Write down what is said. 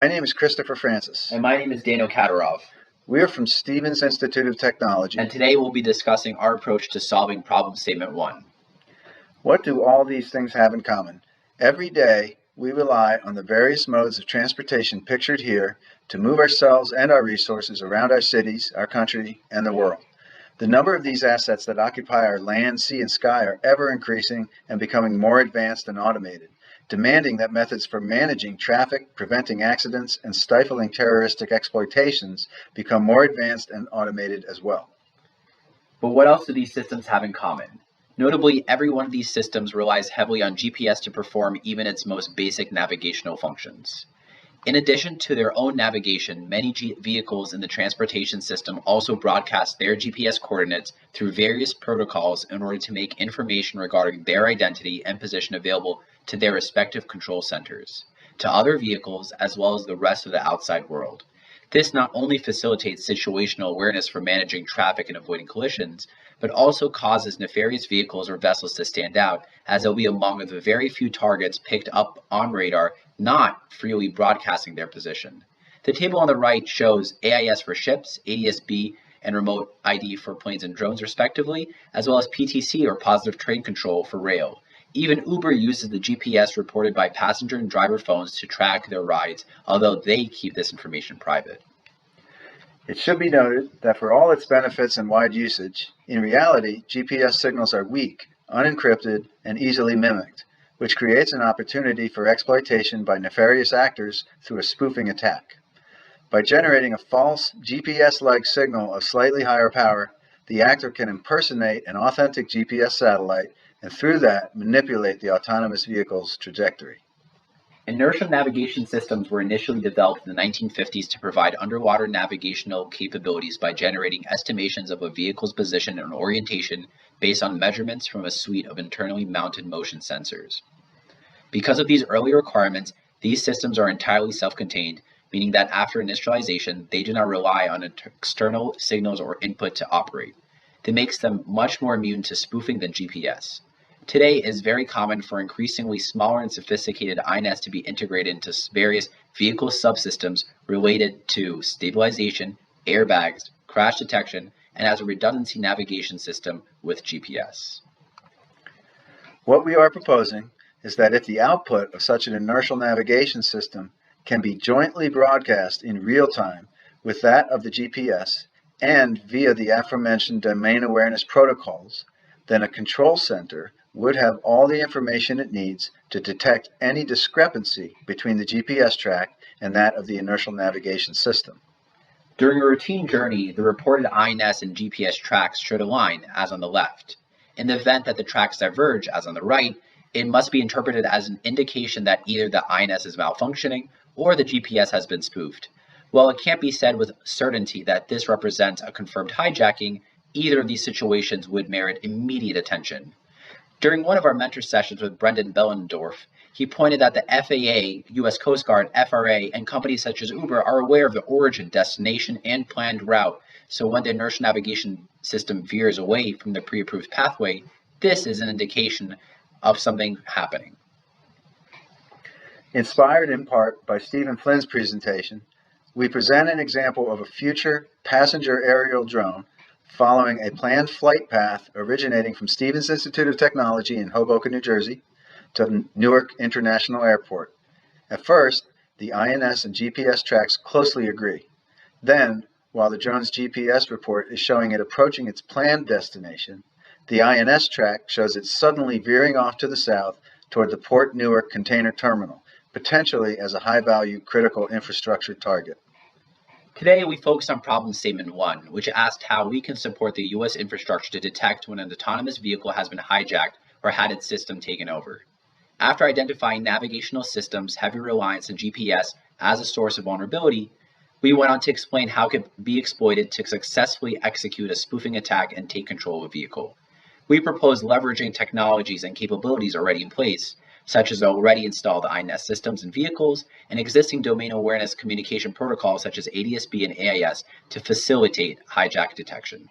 My name is Christopher Francis. And my name is Kadyrov. We are from Stevens Institute of Technology. And today we'll be discussing our approach to solving problem statement 1. What do all these things have in common? Every day, we rely on the various modes of transportation pictured here to move ourselves and our resources around our cities, our country, and the world. The number of these assets that occupy our land, sea, and sky are ever increasing and becoming more advanced and automated, demanding that methods for managing traffic, preventing accidents, and stifling terroristic exploitations become more advanced and automated as well. But what else do these systems have in common? Notably, every one of these systems relies heavily on GPS to perform even its most basic navigational functions. In addition to their own navigation, many vehicles in the transportation system also broadcast their GPS coordinates through various protocols in order to make information regarding their identity and position available to their respective control centers, to other vehicles, as well as the rest of the outside world. This not only facilitates situational awareness for managing traffic and avoiding collisions, but also causes nefarious vehicles or vessels to stand out, as they'll be among the very few targets picked up on radar not freely broadcasting their position. The table on the right shows AIS for ships, ADS-B, and remote ID for planes and drones respectively, as well as PTC or positive train control for rail. Even Uber uses the GPS reported by passenger and driver phones to track their rides, although they keep this information private. It should be noted that for all its benefits and wide usage, in reality, GPS signals are weak, unencrypted, and easily mimicked, which creates an opportunity for exploitation by nefarious actors through a spoofing attack. By generating a false GPS-like signal of slightly higher power, the actor can impersonate an authentic GPS satellite and through that manipulate the autonomous vehicle's trajectory. Inertial navigation systems were initially developed in the 1950s to provide underwater navigational capabilities by generating estimations of a vehicle's position and orientation based on measurements from a suite of internally mounted motion sensors. Because of these early requirements, these systems are entirely self-contained, meaning that after initialization, they do not rely on external signals or input to operate. This makes them much more immune to spoofing than GPS. Today, it is very common for increasingly smaller and sophisticated INS to be integrated into various vehicle subsystems related to stabilization, airbags, crash detection, and as a redundancy navigation system with GPS. What we are proposing is that if the output of such an inertial navigation system can be jointly broadcast in real time with that of the GPS and via the aforementioned domain awareness protocols, then a control center would have all the information it needs to detect any discrepancy between the GPS track and that of the inertial navigation system. During a routine journey, the reported INS and GPS tracks should align, as on the left. In the event that the tracks diverge, as on the right, it must be interpreted as an indication that either the INS is malfunctioning or the GPS has been spoofed. While it can't be said with certainty that this represents a confirmed hijacking, either of these situations would merit immediate attention. During one of our mentor sessions with Brendan Bellendorf, he pointed that the FAA, U.S. Coast Guard, FRA, and companies such as Uber are aware of the origin, destination, and planned route, so when the inertial navigation system veers away from the pre-approved pathway, this is an indication of something happening. Inspired in part by Stephen Flynn's presentation, we present an example of a future passenger aerial drone following a planned flight path originating from Stevens Institute of Technology in Hoboken, New Jersey, to Newark International Airport. At first, the INS and GPS tracks closely agree. Then, while the drone's GPS report is showing it approaching its planned destination, the INS track shows it suddenly veering off to the south toward the Port Newark container terminal, potentially as a high-value critical infrastructure target. Today, we focus on problem statement 1, which asked how we can support the U.S. infrastructure to detect when an autonomous vehicle has been hijacked or had its system taken over. After identifying navigational systems' heavy reliance on GPS as a source of vulnerability, we went on to explain how it could be exploited to successfully execute a spoofing attack and take control of a vehicle. We proposed leveraging technologies and capabilities already in place, such as already installed INS systems in vehicles and existing domain awareness communication protocols such as ADS-B and AIS to facilitate hijack detection.